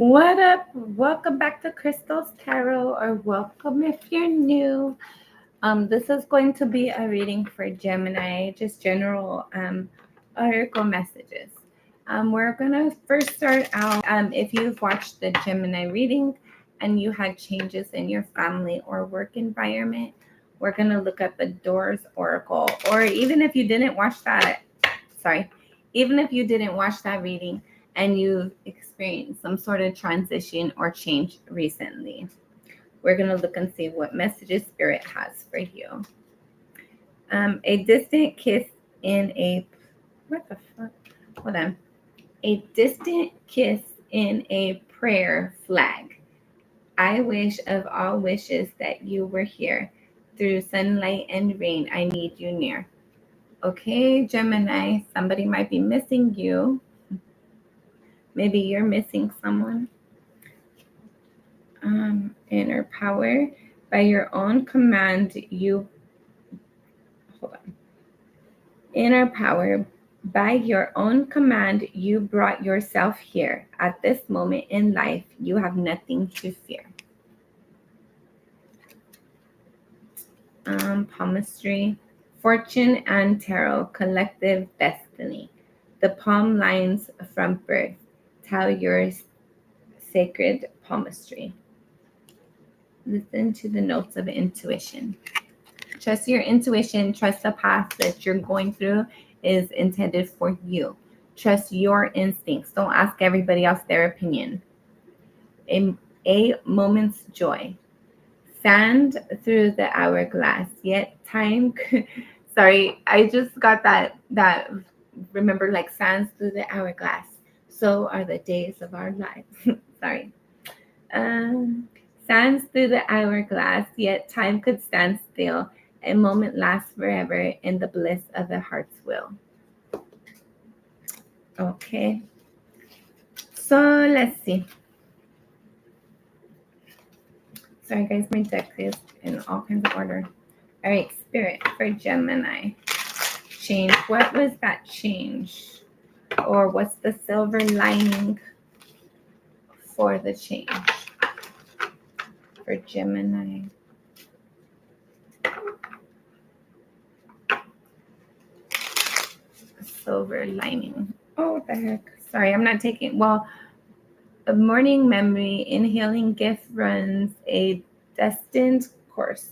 What up? Welcome back to Crystal's Tarot, or welcome if you're new. This is going to be a reading for Gemini, just general oracle messages. We're gonna first start out. If you've watched the Gemini reading and you had changes in your family or work environment, we're gonna look at the Doors Oracle. Or even if you didn't watch that, even if you didn't watch that reading and you've experienced some sort of transition or change recently, we're going to look and see what messages Spirit has for you. A distant kiss in a... What the fuck? Hold on. A distant kiss in a prayer flag. I wish of all wishes that you were here. Through sunlight and rain, I need you near. Okay, Gemini, somebody might be missing you. Maybe you're missing someone. Inner power. By your own command, you... Hold on. Inner power. By your own command, you brought yourself here. At this moment in life, you have nothing to fear. Palmistry. Fortune and tarot. Collective destiny. The palm lines from birth tell your sacred palmistry. Listen to the notes of intuition. Trust your intuition. Trust the path that you're going through is intended for you. Trust your instincts. Don't ask everybody else their opinion. A moment's joy. Sand through the hourglass, yet time... Sorry, I just got that remember, like sands through the hourglass. So are the days of our lives. Sorry. Sands through the hourglass, yet time could stand still. A moment lasts forever in the bliss of the heart's will. Okay. So let's see. Sorry, guys, my deck is in all kinds of order. All right, Spirit for Gemini. Change. What was that change? Or what's the silver lining for the change for Gemini? Silver lining. Oh, what the heck? Sorry, I'm not taking... Well, a morning memory. Inhaling gift runs a destined course.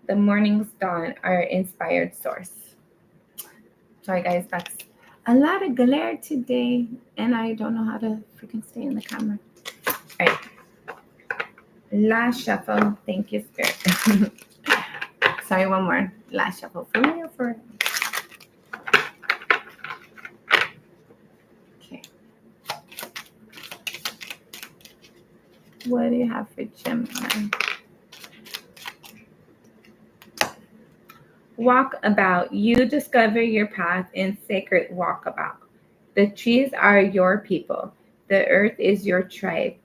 The morning's dawn, our inspired source. Sorry, guys, that's a lot of glare today, and I don't know how to freaking stay in the camera. All right. Last shuffle. Thank you, Spirit. Sorry, one more. Last shuffle. For real, for real. Okay. What do you have for Gemini? Walk about. You discover your path in sacred walkabout. The trees are your people. The earth is your tribe.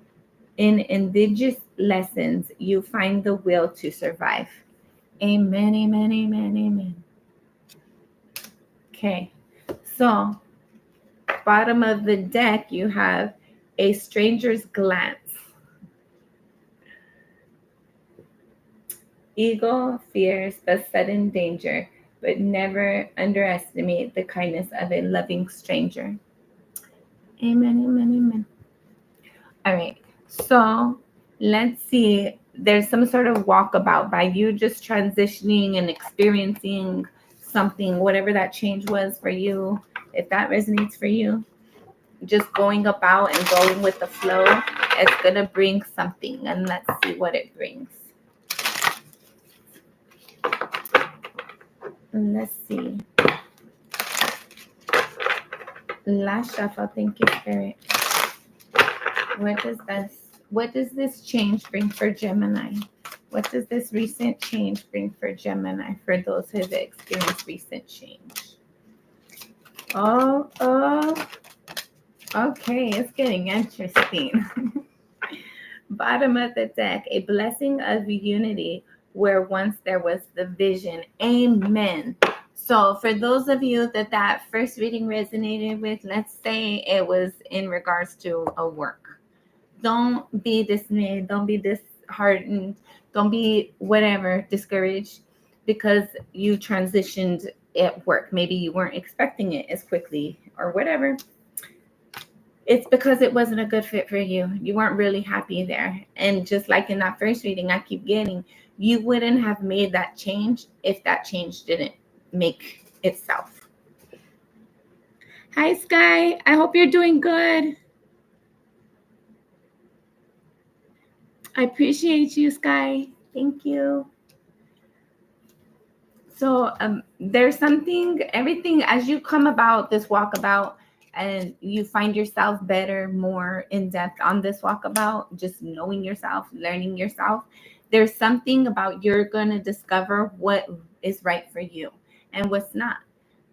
In indigenous lessons, you find the will to survive. Amen, amen, amen, amen. Okay, so bottom of the deck, you have a stranger's glance. Eagle fears the sudden danger, but never underestimate the kindness of a loving stranger. Amen, amen, amen. All right, so let's see. There's some sort of walkabout by you just transitioning and experiencing something, whatever that change was for you. If that resonates for you, just going about and going with the flow, it's going to bring something. And let's see what it brings. Let's see. Last shuffle. Thank you, Spirit. What does this change bring for Gemini? What does this recent change bring for Gemini, for those who have experienced recent change? Oh, okay, it's getting interesting. Bottom of the deck, a blessing of unity where once there was division. Amen. So for those of you that first reading resonated with, let's say it was in regards to a work. Don't be dismayed. Don't be disheartened. Don't be whatever, discouraged because you transitioned at work. Maybe you weren't expecting it as quickly or whatever. It's because it wasn't a good fit for you. You weren't really happy there. And just like in that first reading, I keep getting, you wouldn't have made that change if that change didn't make itself. Hi, Sky. I hope you're doing good. I appreciate you, Sky. Thank you. So there's something, everything as you come about this walkabout and you find yourself better, more in depth on this walkabout, just knowing yourself, learning yourself, there's something about you're going to discover what is right for you and what's not.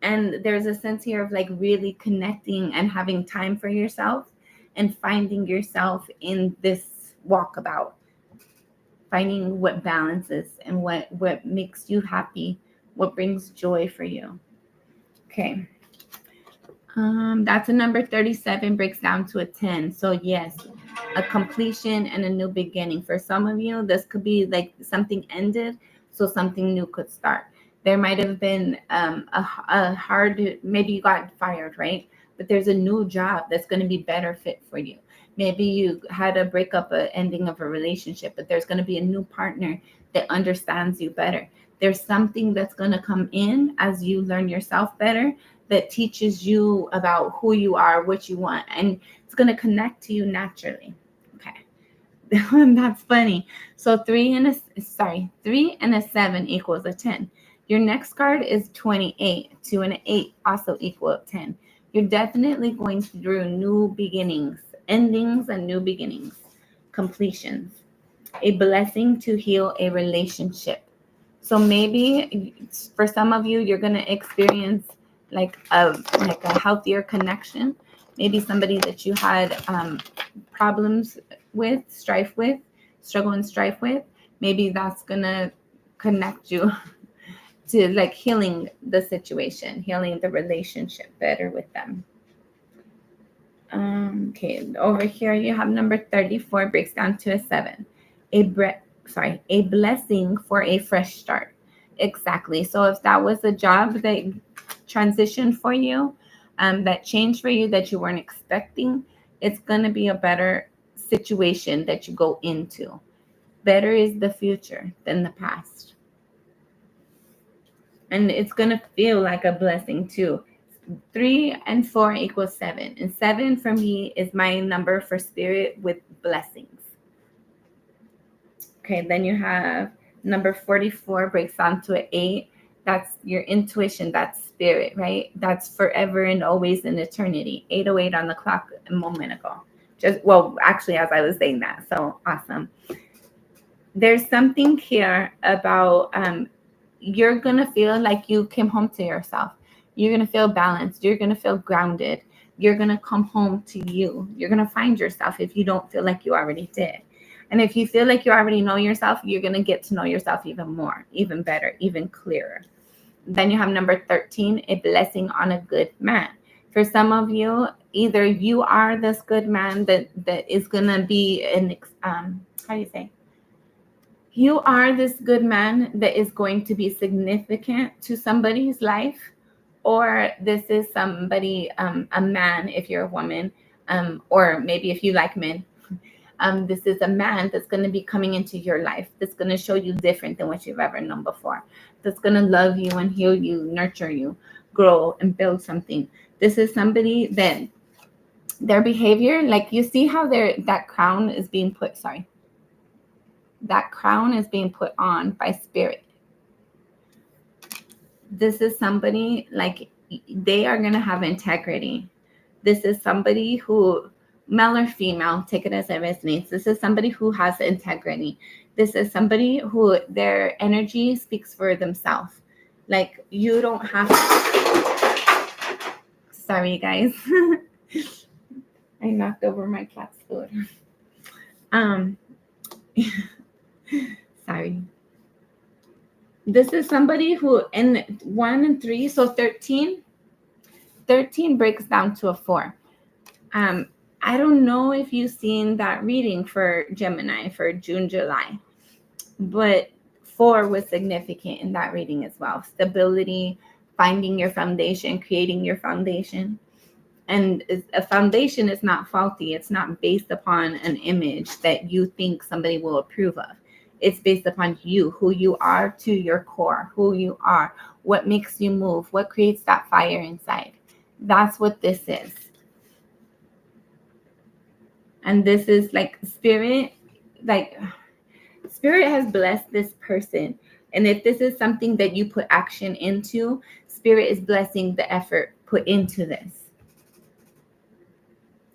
And there's a sense here of like really connecting and having time for yourself and finding yourself in this walkabout, finding what balances and what makes you happy, what brings joy for you. Okay. That's a number 37 breaks down to a 10. So yes, a completion and a new beginning. For some of you, this could be like something ended, so something new could start. There might have been a hard, maybe you got fired, right? But there's a new job that's going to be better fit for you. Maybe you had a breakup, an ending of a relationship, but there's going to be a new partner that understands you better. There's something that's going to come in as you learn yourself better that teaches you about who you are, what you want, and it's going to connect to you naturally. Okay. That's funny. So 3 and a 7 equals a 10. Your next card is 28. 2 and an 8 also equal 10. You're definitely going through new beginnings, endings and new beginnings, completions. A blessing to heal a relationship. So maybe for some of you, you're going to experience like a healthier connection. Maybe somebody that you had problems with, struggle and strife with. Maybe that's going to connect you to like healing the situation, healing the relationship better with them. Okay, over here you have number 34 breaks down to a 7. A blessing for a fresh start. Exactly. So if that was a job that transitioned for you, that changed for you that you weren't expecting, it's going to be a better situation that you go into. Better is the future than the past. And it's going to feel like a blessing too. 3 and 4 equals 7. And 7 for me is my number for spirit with blessings. Okay, then you have number 44 breaks down to an 8. That's your intuition, that's spirit, right? That's forever and always in eternity. 8:08 on the clock a moment ago. Actually, as I was saying that. So awesome. There's something here about you're going to feel like you came home to yourself. You're going to feel balanced. You're going to feel grounded. You're going to come home to you. You're going to find yourself if you don't feel like you already did. And if you feel like you already know yourself, you're going to get to know yourself even more, even better, even clearer. Then you have number 13, a blessing on a good man. For some of you, either you are this good man that is going to be you are this good man that is going to be significant to somebody's life, or this is somebody, a man if you're a woman, or maybe if you like men, this is a man that's going to be coming into your life, that's going to show you different than what you've ever known before, that's going to love you and heal you, nurture you, grow and build something. This is somebody that their behavior, like you see how that crown is being put on by spirit. This is somebody like they are going to have integrity. This is somebody who, male or female, take it as it resonates. This is somebody who has integrity. This is somebody who their energy speaks for themselves. Like you don't have to... Sorry, guys. I knocked over my cat's food. Sorry. This is somebody who in 1 and 3, so 13 breaks down to a 4. I don't know if you've seen that reading for Gemini for June, July, but 4 was significant in that reading as well. Stability, finding your foundation, creating your foundation. And a foundation is not faulty. It's not based upon an image that you think somebody will approve of. It's based upon you, who you are to your core, who you are, what makes you move, what creates that fire inside. That's what this is. And this is like spirit has blessed this person. And if this is something that you put action into, spirit is blessing the effort put into this.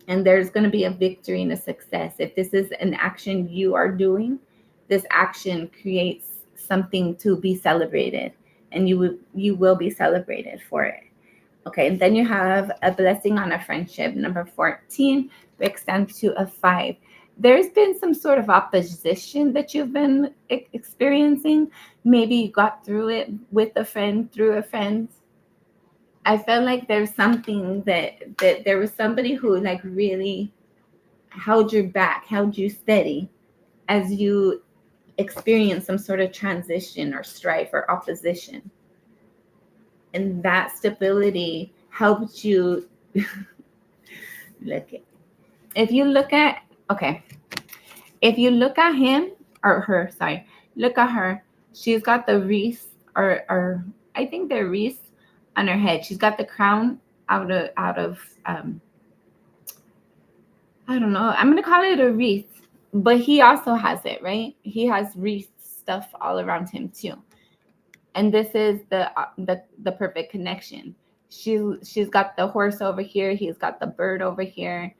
And there's going to be a victory and a success. If this is an action you are doing, this action creates something to be celebrated, and you will be celebrated for it. Okay, and then you have a blessing on a friendship. Number 14 breaks down to a 5. There's been some sort of opposition that you've been experiencing. Maybe you got through it with a friend, through a friend. I felt like there's something that there was somebody who like really held your back, held you steady as you experience some sort of transition or strife or opposition. And that stability helped you look at. If you look at him or her, look at her. She's got the wreath or I think they're wreaths on her head. She's got the crown out of I don't know. I'm gonna call it a wreath, but he also has it, right? He has wreath stuff all around him too. And this is the perfect connection. She's got the horse over here. He's got the bird over here.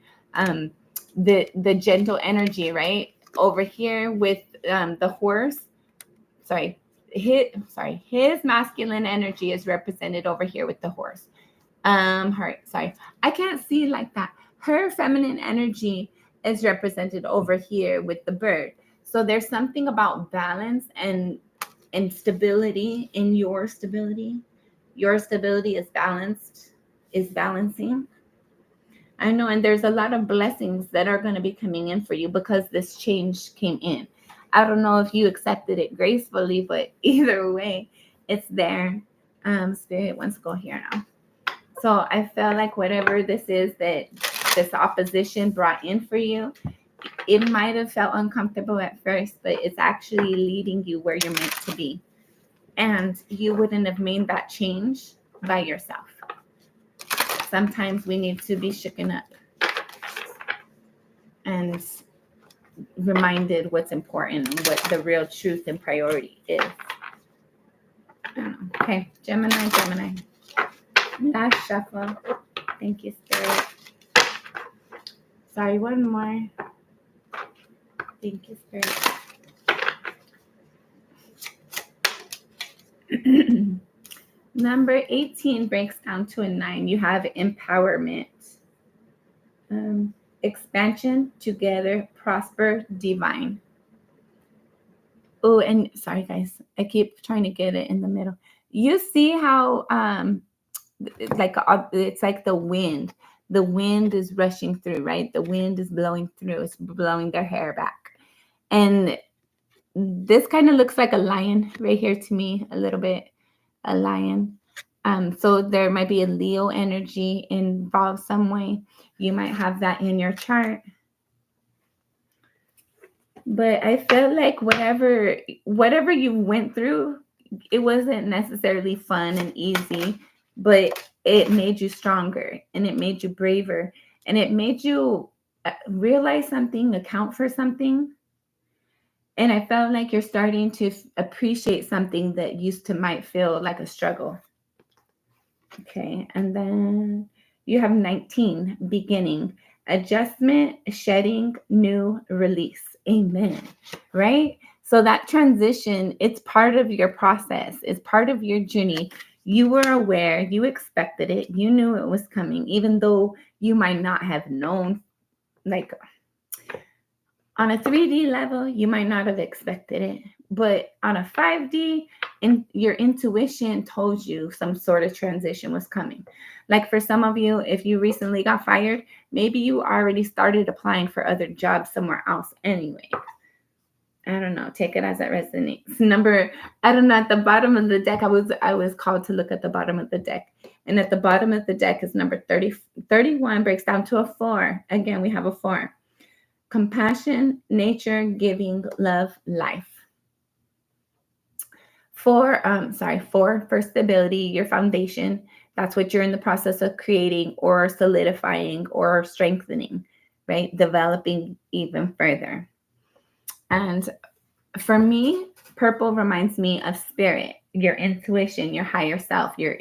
The gentle energy, right, over here with the horse. His masculine energy is represented over here with the horse. I can't see like that. Her feminine energy is represented over here with the bird. So there's something about balance and stability in your stability. Your stability is balancing. I know, and there's a lot of blessings that are going to be coming in for you because this change came in. I don't know if you accepted it gracefully, but either way, it's there. Spirit wants to go here now. So I felt like whatever this is that this opposition brought in for you, it might have felt uncomfortable at first, but it's actually leading you where you're meant to be. And you wouldn't have made that change by yourself. Sometimes we need to be shooken up and reminded what's important and what the real truth and priority is. I don't know. Okay, Gemini. Last shuffle. Thank you, Spirit. Sorry, one more. Thank you, Spirit. Number 18 breaks down to a 9. You have empowerment, expansion, together, prosper, divine. Oh, and sorry, guys. I keep trying to get it in the middle. You see how it's like the wind. The wind is rushing through, right? The wind is blowing through. It's blowing their hair back. And this kind of looks like a lion right here to me, a little bit. A lion. So there might be a Leo energy involved some way. You might have that in your chart. But I felt like whatever you went through, it wasn't necessarily fun and easy, but it made you stronger and it made you braver and it made you realize something, account for something. And I felt like you're starting to appreciate something that used to might feel like a struggle. Okay, and then you have 19, beginning, adjustment, shedding, new, release. Amen. Right? So that transition, it's part of your process. It's part of your journey. You were aware, you expected it, you knew it was coming, even though you might not have known, like on a 3D level, you might not have expected it. But on a 5D, your intuition told you some sort of transition was coming. Like for some of you, if you recently got fired, Maybe you already started applying for other jobs somewhere else anyway. I don't know. Take it as it resonates. I don't know. At the bottom of the deck, I was called to look at the bottom of the deck. And at the bottom of the deck is number 30, 31 breaks down to a 4. Again, we have a 4. Compassion, nature, giving, love, life. 4, for stability, your foundation. That's what you're in the process of creating or solidifying or strengthening, right? Developing even further. And for me, purple reminds me of spirit, your intuition, your higher self, your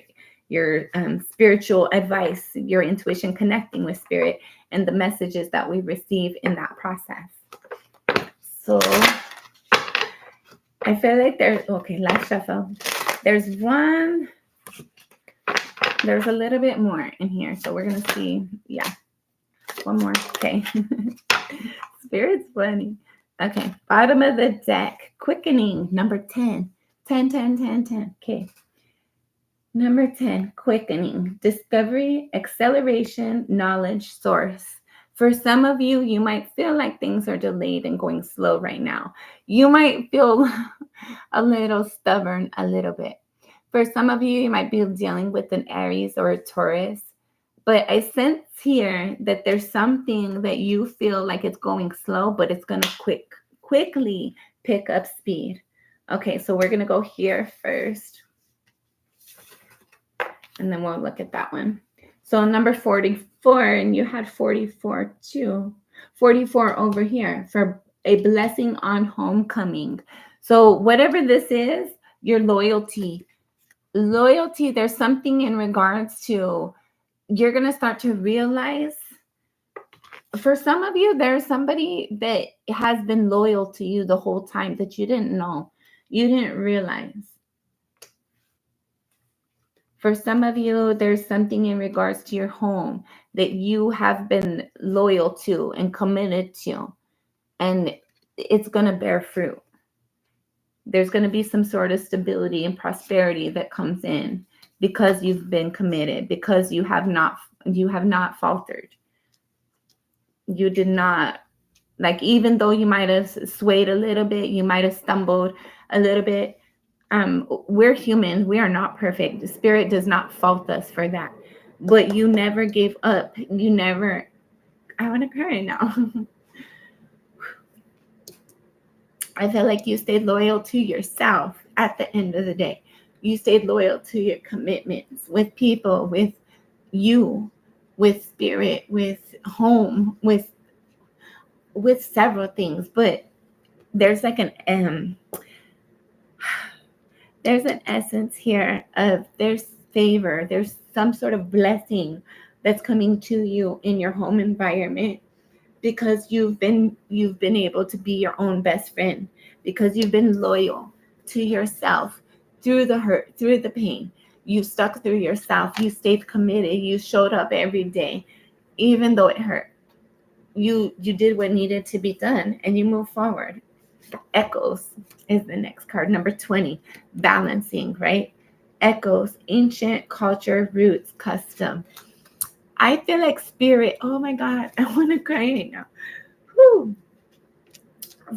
spiritual advice, your intuition connecting with spirit, and the messages that we receive in that process. So I feel like last shuffle. There's a little bit more in here. So we're going to see. Yeah. One more. Okay. Spirit's funny. Okay. Bottom of the deck. Quickening. Number 10. 10, 10, 10, 10. Okay. Number 10. Quickening. Discovery, acceleration, knowledge, source. For some of you, you might feel like things are delayed and going slow right now. You might feel a little stubborn, a little bit. For some of you, you might be dealing with an Aries or a Taurus. But I sense here that there's something that you feel like it's going slow, but it's going to quickly pick up speed. Okay, so we're going to go here first. And then we'll look at that one. So number 44, and you had 44 too. 44 over here for a blessing on homecoming. So whatever this is, your loyalty. Loyalty, there's something in regards to, you're going to start to realize, for some of you, there's somebody that has been loyal to you the whole time that you didn't know. You didn't realize. For some of you, there's something in regards to your home that you have been loyal to and committed to, and it's going to bear fruit. There's going to be some sort of stability and prosperity that comes in because you've been committed, because you have not faltered. You did not, like, even though you might have swayed a little bit, you might have stumbled a little bit. We're human. We are not perfect. The spirit does not fault us for that. But you never gave up. I want to cry now. I feel like you stayed loyal to yourself at the end of the day. You stayed loyal to your commitments with people, with you, with spirit, with home, with several things. But there's like there's an essence here of there's favor, there's some sort of blessing that's coming to you in your home environment because you've been able to be your own best friend, because you've been loyal to yourself through the hurt, through the pain. You stuck through yourself. You stayed committed. You showed up every day, even though it hurt. You did what needed to be done, and you move forward. Echoes is the next card. Number 20, balancing, right? Echoes, ancient culture, roots, custom. I feel like spirit. Oh my God, I want to cry right now. Whew.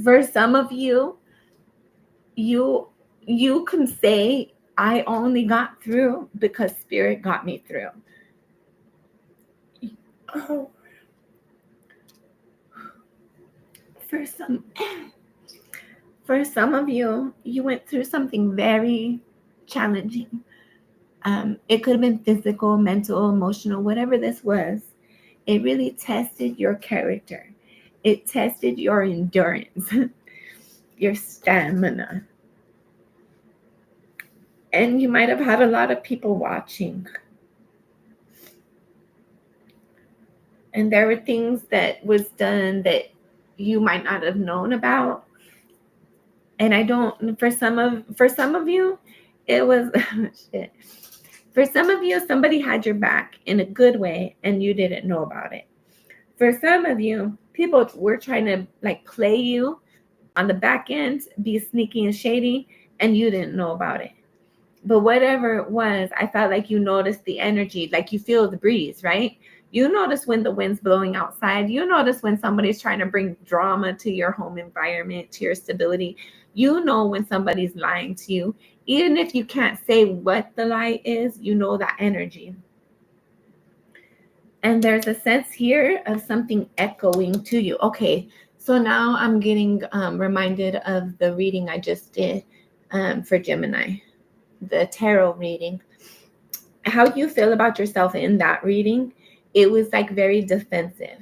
For some of you, you can say, I only got through because spirit got me through. Oh. For some of you, you went through something very challenging. It could have been physical, mental, emotional, whatever this was. It really tested your character. It tested your endurance, your stamina. And you might have had a lot of people watching. And there were things that was done that you might not have known about. And for some of you, it was shit. For some of you, somebody had your back in a good way and you didn't know about it. For some of you, people were trying to like play you on the back end, be sneaky and shady, and you didn't know about it. But whatever it was, I felt like you noticed the energy, like you feel the breeze, right? You notice when the wind's blowing outside. You notice when somebody's trying to bring drama to your home environment, to your stability. You know when somebody's lying to you. Even if you can't say what the lie is, you know that energy. And there's a sense here of something echoing to you. Okay, so now I'm getting reminded of the reading I just did for Gemini, the tarot reading. How you feel about yourself in that reading, it was like very defensive.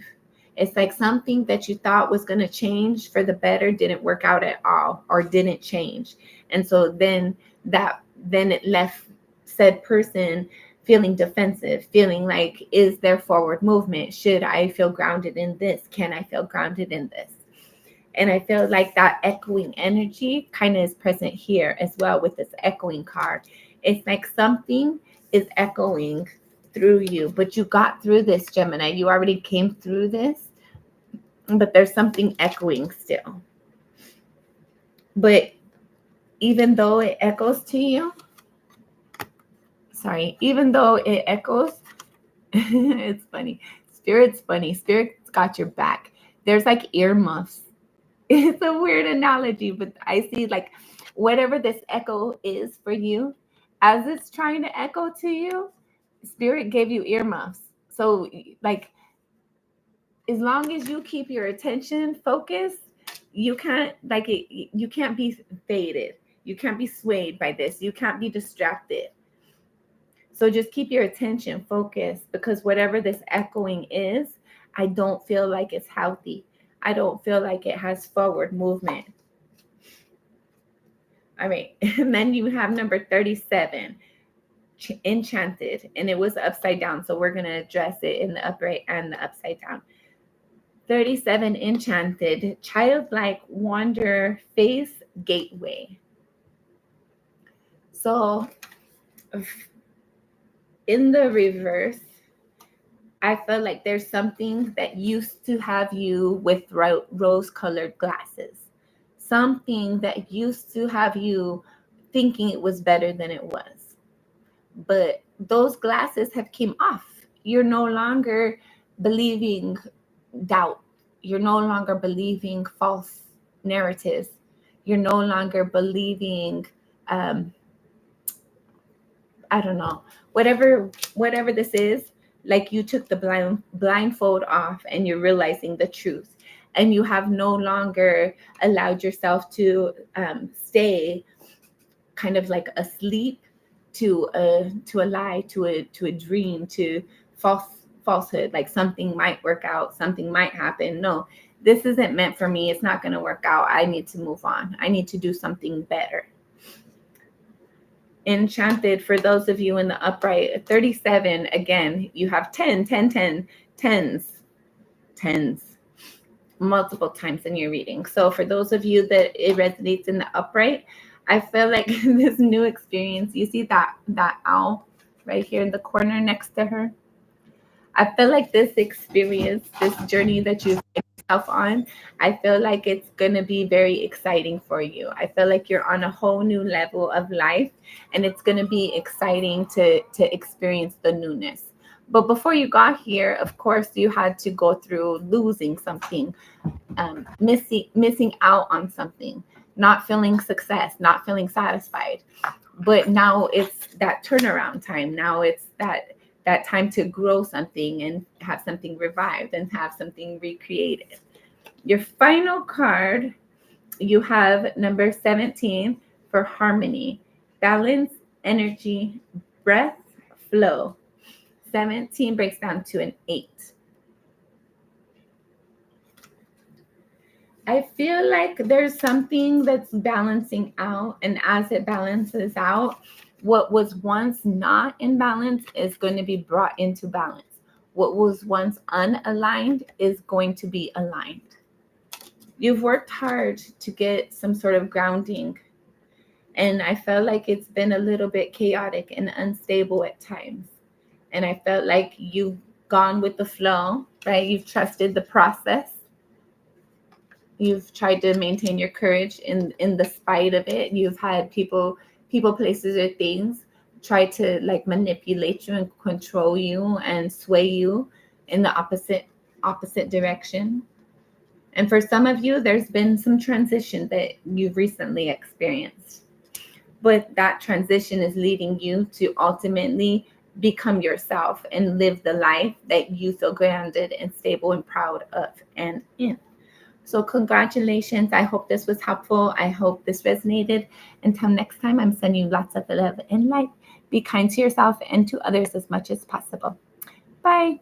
It's like something that you thought was going to change for the better didn't work out at all, or didn't change. And so then it left said person feeling defensive, feeling like, is there forward movement? Should I feel grounded in this? Can I feel grounded in this? And I feel like that echoing energy kind of is present here as well with this echoing card. It's like something is echoing through you, but you got through this, Gemini. You already came through this, but there's something echoing still. But even though it echoes to you, even though it echoes, it's funny. Spirit's funny. Spirit's got your back. There's like earmuffs. It's a weird analogy, but I see like whatever this echo is for you, as it's trying to echo to you, Spirit gave you earmuffs. So like, as long as you keep your attention focused, you can't you can't be faded. You can't be swayed by this. You can't be distracted. So just keep your attention focused, because whatever this echoing is, I don't feel like it's healthy. I don't feel like it has forward movement. All right. And then you have number 37, enchanted, and it was upside down. So we're going to address it in the upright and the upside down. 37, enchanted, childlike, wander, face, gateway. So in the reverse, I feel like there's something that used to have you with rose-colored glasses. Something that used to have you thinking it was better than it was. But those glasses have came off. You're no longer believing doubt. You're no longer believing false narratives. You're no longer believing, I don't know, whatever this is. Like you took the blindfold off and you're realizing the truth, and you have no longer allowed yourself to stay kind of like asleep to a lie, to a dream, to falsehood. Like something might work out, something might happen. No, this isn't meant for me. It's not going to work out. I need to move on. I need to do something better. Enchanted, for those of you in the upright, 37, again, you have 10, 10, 10, tens multiple times in your reading. So for those of you that it resonates in the upright, I feel like this new experience, you see that owl right here in the corner next to her? I feel like this experience, this journey that you've taken yourself on, I feel like it's going to be very exciting for you. I feel like you're on a whole new level of life, and it's going to be exciting to experience the newness. But before you got here, of course, you had to go through losing something, missing out on something, not feeling success, not feeling satisfied. But now it's that turnaround time. Now it's that time to grow something and have something revived and have something recreated. Your final card, you have number 17 for harmony, balance, energy, breath, flow. 17 breaks down to an 8. I feel like there's something that's balancing out, and as it balances out, what was once not in balance is going to be brought into balance. What was once unaligned is going to be aligned. You've worked hard to get some sort of grounding, and I felt like it's been a little bit chaotic and unstable at times. And I felt like you've gone with the flow, right? You've trusted the process. You've tried to maintain your courage in the spite of it. You've had people, places, or things try to like manipulate you and control you and sway you in the opposite direction. And for some of you, there's been some transition that you've recently experienced. But that transition is leading you to ultimately become yourself and live the life that you feel grounded and stable and proud of and in. So congratulations. I hope this was helpful. I hope this resonated. Until next time, I'm sending you lots of love and light. Be kind to yourself and to others as much as possible. Bye.